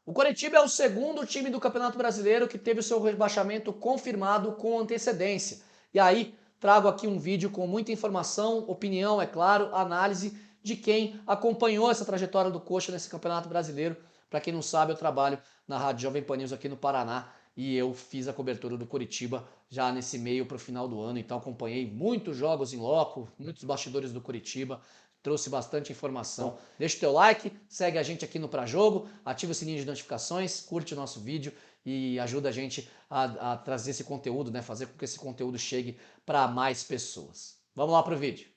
O Coritiba é o segundo time do Campeonato Brasileiro que teve o seu rebaixamento confirmado com antecedência. E aí, trago aqui um vídeo com muita informação, opinião, é claro, análise de quem acompanhou essa trajetória do Coxa nesse Campeonato Brasileiro. Para quem não sabe, eu trabalho na Rádio Jovem Pan News aqui no Paraná e eu fiz a cobertura do Coritiba já nesse meio para o final do ano, então acompanhei muitos jogos em loco, muitos bastidores do Coritiba, trouxe bastante informação. Deixa o teu like, segue a gente aqui no Pra Jogo, ativa o sininho de notificações, curte o nosso vídeo e ajuda a gente a trazer esse conteúdo, né? Fazer com que esse conteúdo chegue para mais pessoas. Vamos lá pro vídeo.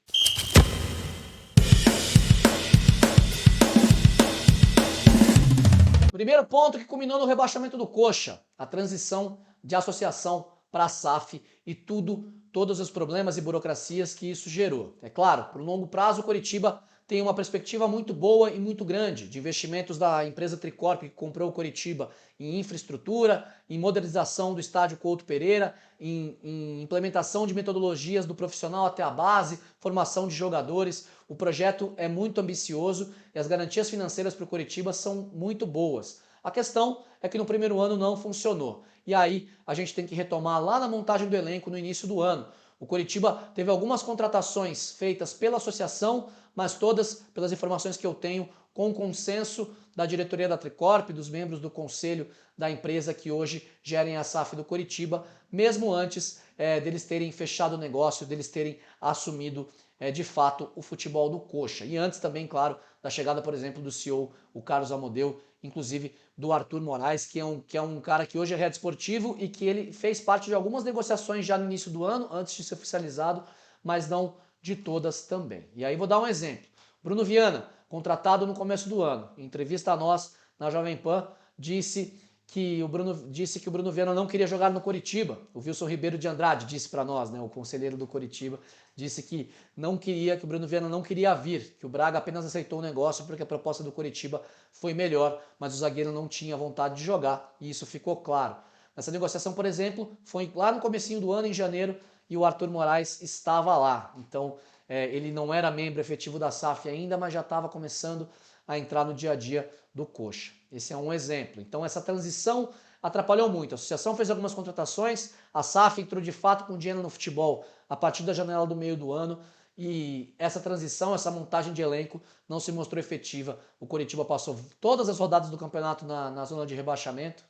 Primeiro ponto que culminou no rebaixamento do Coxa, a transição de associação para a SAF e todos os problemas e burocracias que isso gerou. É claro, por longo prazo o Coritiba tem uma perspectiva muito boa e muito grande de investimentos da empresa Tricorp que comprou o Coritiba em infraestrutura, em modernização do estádio Couto Pereira, em implementação de metodologias do profissional até a base, formação de jogadores. O projeto é muito ambicioso e as garantias financeiras para o Coritiba são muito boas. A questão é que no primeiro ano não funcionou. E aí a gente tem que retomar lá na montagem do elenco no início do ano. O Coritiba teve algumas contratações feitas pela associação, mas todas, pelas informações que eu tenho, com consenso da diretoria da Tricorp, dos membros do conselho da empresa que hoje gerem a SAF do Coritiba, mesmo antes deles terem fechado o negócio, deles terem assumido de fato o futebol do Coxa. E antes também, claro, da chegada, por exemplo, do CEO, o Carlos Amodeu, inclusive do Arthur Moraes, que é um cara que hoje é head esportivo e que ele fez parte de algumas negociações já no início do ano, antes de ser oficializado, mas não de todas também. E aí vou dar um exemplo. Bruno Viana, contratado no começo do ano, em entrevista a nós na Jovem Pan, disse que o Bruno Viana não queria jogar no Coritiba. O Wilson Ribeiro de Andrade disse para nós, né, o conselheiro do Coritiba, disse que que o Bruno Viana não queria vir, que o Braga apenas aceitou o negócio porque a proposta do Coritiba foi melhor, mas o zagueiro não tinha vontade de jogar, e isso ficou claro. Nessa negociação, por exemplo, foi lá no comecinho do ano, em janeiro, e o Arthur Moraes estava lá. Então, ele não era membro efetivo da SAF ainda, mas já estava começando a entrar no dia a dia do Coxa. Esse é um exemplo. Então, essa transição atrapalhou muito. A associação fez algumas contratações, a SAF entrou de fato com dinheiro no futebol a partir da janela do meio do ano, e essa transição, essa montagem de elenco não se mostrou efetiva. O Coritiba passou todas as rodadas do campeonato na zona de rebaixamento,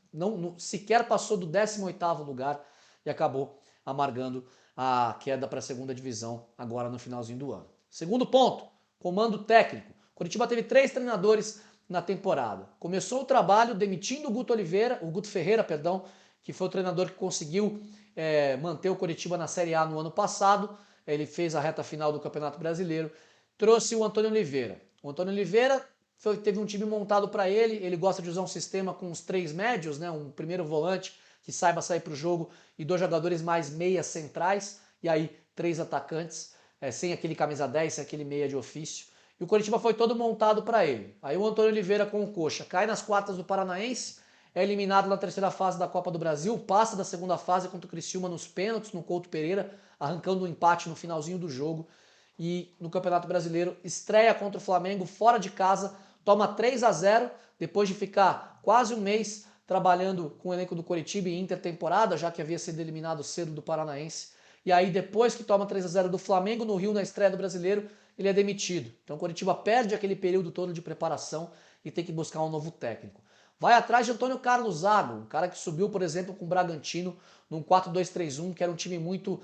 sequer passou do 18º lugar e acabou amargando a queda para a segunda divisão agora no finalzinho do ano. Segundo ponto, comando técnico. O Coritiba teve 3 treinadores na temporada. Começou o trabalho demitindo o Guto Ferreira, que foi o treinador que conseguiu manter o Coritiba na Série A no ano passado. Ele fez a reta final do Campeonato Brasileiro. Trouxe o Antônio Oliveira. O Antônio Oliveira teve um time montado para ele. Ele gosta de usar um sistema com os 3 médios, né? Um primeiro volante que saiba sair para o jogo e 2 jogadores mais meias centrais. E aí 3 atacantes, sem aquele camisa 10, sem aquele meia de ofício. E o Coritiba foi todo montado para ele. Aí o Antônio Oliveira com o Coxa cai nas quartas do Paranaense, é eliminado na terceira fase da Copa do Brasil, passa da segunda fase contra o Criciúma nos pênaltis, no Couto Pereira, arrancando um empate no finalzinho do jogo. E no Campeonato Brasileiro estreia contra o Flamengo fora de casa, toma 3-0, depois de ficar quase um mês trabalhando com o elenco do Coritiba em intertemporada, já que havia sido eliminado cedo do Paranaense. E aí depois que toma 3-0 do Flamengo no Rio na estreia do Brasileiro, ele é demitido. Então o Coritiba perde aquele período todo de preparação e tem que buscar um novo técnico. Vai atrás de Antônio Carlos Zago, um cara que subiu, por exemplo, com o Bragantino num 4-2-3-1, que era um time muito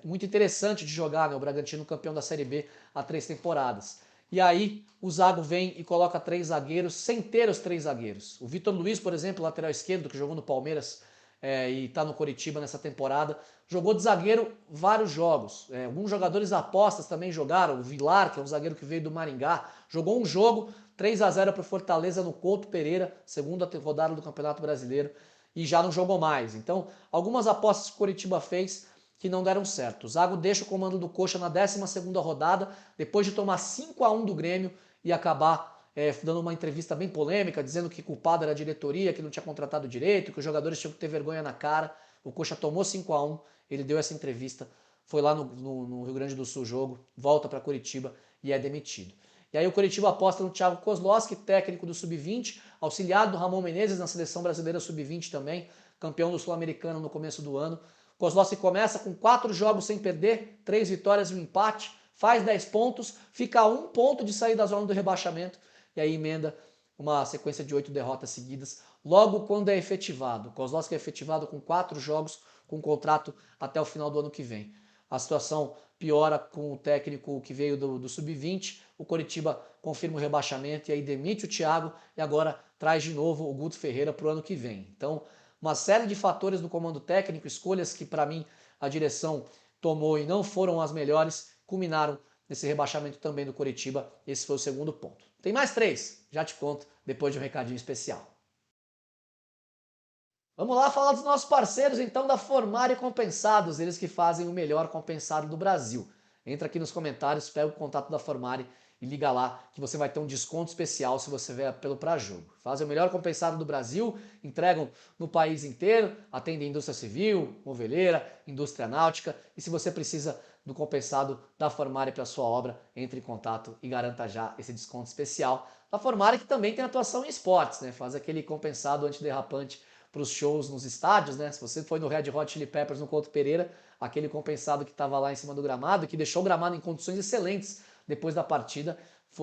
interessante de jogar, né? O Bragantino campeão da Série B há 3 temporadas. E aí o Zago vem e coloca 3 zagueiros sem ter os 3 zagueiros. O Vitor Luiz, por exemplo, lateral esquerdo, que jogou no Palmeiras e está no Coritiba nessa temporada, jogou de zagueiro vários jogos. Alguns jogadores apostas também jogaram. O Vilar, que é um zagueiro que veio do Maringá, jogou um jogo 3-0 para o Fortaleza no Couto Pereira, segunda rodada do Campeonato Brasileiro, e já não jogou mais. Então, algumas apostas que o Coritiba fez que não deram certo. O Zago deixa o comando do Coxa na 12ª rodada, depois de tomar 5-1 do Grêmio e acabar dando uma entrevista bem polêmica, dizendo que culpado era a diretoria, que não tinha contratado direito, que os jogadores tinham que ter vergonha na cara. O Coxa tomou 5-1, ele deu essa entrevista, foi lá no Rio Grande do Sul o jogo, volta para Curitiba e é demitido. E aí o Coritiba aposta no Thiago Kozlowski, técnico do Sub-20, auxiliado do Ramon Menezes na seleção brasileira sub-20 também, campeão do Sul-Americano no começo do ano. Kozlowski começa com 4 jogos sem perder, 3 vitórias e um empate, faz 10 pontos, fica a 1 ponto de sair da zona do rebaixamento e aí emenda uma sequência de 8 derrotas seguidas, logo quando é efetivado. Kozlowski é efetivado com 4 jogos, com contrato até o final do ano que vem. A situação piora com o técnico que veio do Sub-20, o Coritiba confirma o rebaixamento e aí demite o Thiago e agora traz de novo o Guto Ferreira para o ano que vem. Então, uma série de fatores do comando técnico, escolhas que para mim a direção tomou e não foram as melhores, culminaram nesse rebaixamento também do Coritiba. Esse foi o segundo ponto. Tem mais 3, já te conto depois de um recadinho especial. Vamos lá falar dos nossos parceiros então da Formário Compensados, eles que fazem o melhor compensado do Brasil. Entra aqui nos comentários, pega o contato da Formário e liga lá que você vai ter um desconto especial se você vier pelo Pra Jogo. Fazem o melhor compensado do Brasil, entregam no país inteiro, atendem indústria civil, moveleira, indústria náutica e se você precisa do compensado da Formário para sua obra, entre em contato e garanta já esse desconto especial. Da Formário que também tem atuação em esportes, né? Faz aquele compensado antiderrapante para os shows nos estádios, né? Se você foi no Red Hot Chili Peppers no Couto Pereira, aquele compensado que estava lá em cima do gramado, que deixou o gramado em condições excelentes depois da partida,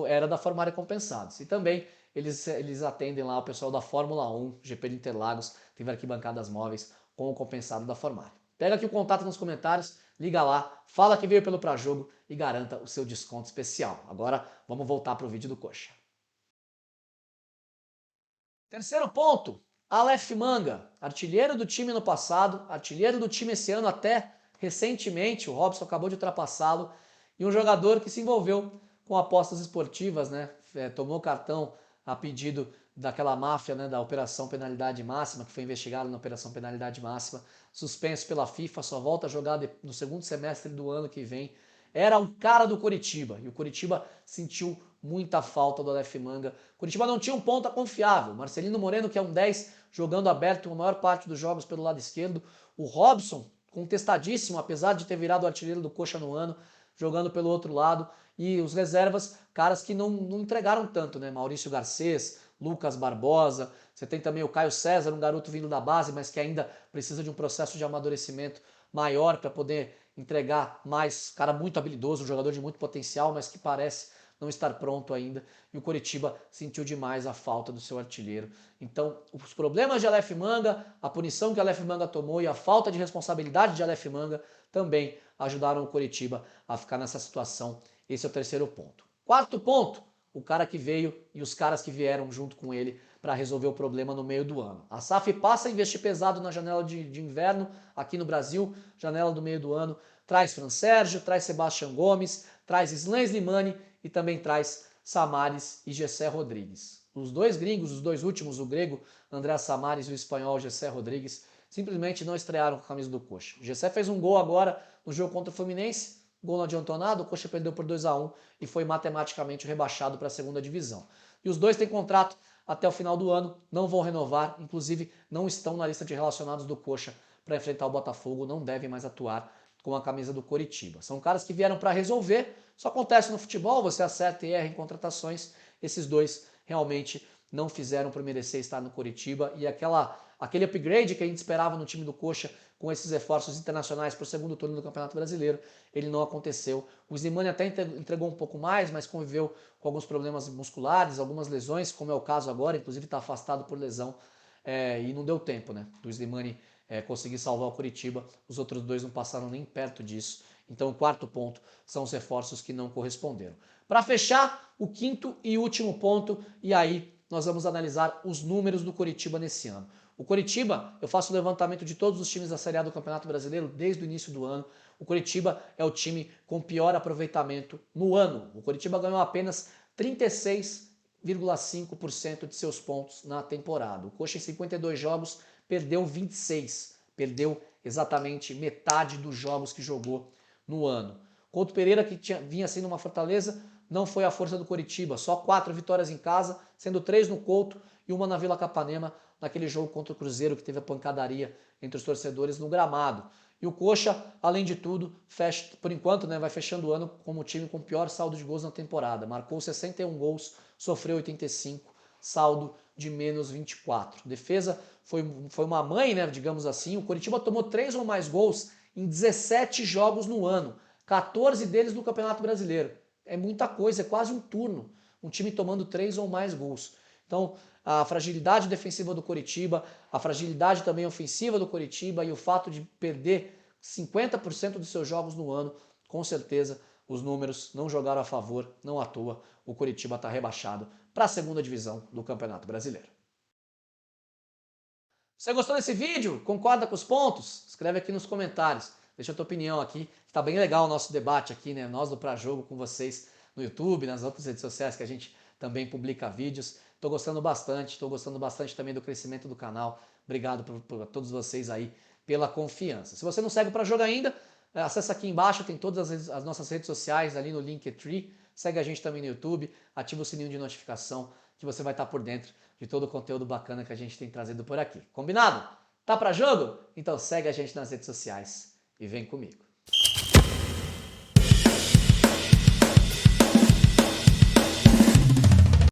era da Formário Compensados. E também eles atendem lá o pessoal da Fórmula 1, GP de Interlagos, teve arquibancadas móveis com o compensado da Formário. Pega aqui o contato nos comentários, liga lá, fala que veio pelo Pra Jogo e garanta o seu desconto especial. Agora vamos voltar para o vídeo do Coxa. Terceiro ponto, Aleph Manga, artilheiro do time no passado, artilheiro do time esse ano até recentemente, o Robson acabou de ultrapassá-lo, e um jogador que se envolveu com apostas esportivas, né? Tomou cartão a pedido daquela máfia, né, da Operação Penalidade Máxima, que foi investigado na Operação Penalidade Máxima, suspenso pela FIFA, só volta a jogar no segundo semestre do ano que vem. Era um cara do Coritiba, e o Coritiba sentiu muita falta do Aleph Manga. O Coritiba não tinha um ponta confiável. Marcelino Moreno, que é um 10, jogando aberto a maior parte dos jogos pelo lado esquerdo. O Robson, contestadíssimo, apesar de ter virado o artilheiro do Coxa no ano, jogando pelo outro lado. E os reservas, caras que não entregaram tanto, né? Maurício Garcês, Lucas Barbosa. Você tem também o Caio César, um garoto vindo da base, mas que ainda precisa de um processo de amadurecimento maior para poder entregar mais. Cara muito habilidoso, um jogador de muito potencial, mas que parece não estar pronto ainda. E o Coritiba sentiu demais a falta do seu artilheiro. Então, os problemas de Aleph Manga, a punição que Aleph Manga tomou e a falta de responsabilidade de Aleph Manga também ajudaram o Coritiba a ficar nessa situação. Esse é o terceiro ponto. Quarto ponto, o cara que veio e os caras que vieram junto com ele para resolver o problema no meio do ano. A SAF passa a investir pesado na janela de inverno aqui no Brasil, janela do meio do ano, traz Fran Sérgio, traz Sebastião Gomes, traz Slan Slimani e também traz Samaris e Gessé Rodrigues. Os dois gringos, os dois últimos, o grego André Samaris e o espanhol Gessé Rodrigues, simplesmente não estrearam com a camisa do Coxa. O Gessé fez um gol agora no jogo contra o Fluminense, gol não adiantou nada, o Coxa perdeu por 2-1 e foi matematicamente rebaixado para a segunda divisão. E os dois têm contrato até o final do ano, não vão renovar, inclusive não estão na lista de relacionados do Coxa para enfrentar o Botafogo, não devem mais atuar com a camisa do Coritiba. São caras que vieram para resolver, isso acontece no futebol, você acerta e erra em contratações, esses dois realmente não fizeram por merecer estar no Coritiba e aquele upgrade que a gente esperava no time do Coxa com esses reforços internacionais para o segundo turno do Campeonato Brasileiro, ele não aconteceu. O Slimani até entregou um pouco mais, mas conviveu com alguns problemas musculares, algumas lesões, como é o caso agora, inclusive está afastado por lesão e não deu tempo, né, do Slimani conseguir salvar o Coritiba, os outros dois não passaram nem perto disso. Então o quarto ponto são os reforços que não corresponderam. Para fechar, o quinto e último ponto, e aí nós vamos analisar os números do Coritiba nesse ano. O Coritiba, eu faço o levantamento de todos os times da Série A do Campeonato Brasileiro desde o início do ano. O Coritiba é o time com pior aproveitamento no ano. O Coritiba ganhou apenas 36,5% de seus pontos na temporada. O Coxa em 52 jogos perdeu 26. Perdeu exatamente metade dos jogos que jogou no ano. Couto Pereira, que vinha sendo uma fortaleza, não foi a força do Coritiba. Só 4 vitórias em casa, sendo 3 no Couto e uma na Vila Capanema, naquele jogo contra o Cruzeiro, que teve a pancadaria entre os torcedores no gramado. E o Coxa, além de tudo, fecha, por enquanto, né, vai fechando o ano como o time com o pior saldo de gols na temporada. Marcou 61 gols, sofreu 85, saldo de menos 24. Defesa foi uma mãe, né, digamos assim. O Coritiba tomou 3 ou mais gols em 17 jogos no ano, 14 deles no Campeonato Brasileiro. É muita coisa, é quase um turno, um time tomando 3 ou mais gols. Então, a fragilidade defensiva do Coritiba, a fragilidade também ofensiva do Coritiba e o fato de perder 50% dos seus jogos no ano, com certeza os números não jogaram a favor, não à toa, o Coritiba está rebaixado para a segunda divisão do Campeonato Brasileiro. Você gostou desse vídeo? Concorda com os pontos? Escreve aqui nos comentários. Deixa a tua opinião aqui. Está bem legal o nosso debate aqui, né? Nós do Pra Jogo com vocês no YouTube, nas outras redes sociais que a gente também publica vídeos. Estou gostando bastante também do crescimento do canal. Obrigado por todos vocês aí pela confiança. Se você não segue o Pra Jogo ainda, acessa aqui embaixo, tem todas as nossas redes sociais ali no Linktree. Segue a gente também no YouTube, ativa o sininho de notificação que você vai estar por dentro de todo o conteúdo bacana que a gente tem trazido por aqui. Combinado? Tá pra jogo? Então segue a gente nas redes sociais e vem comigo.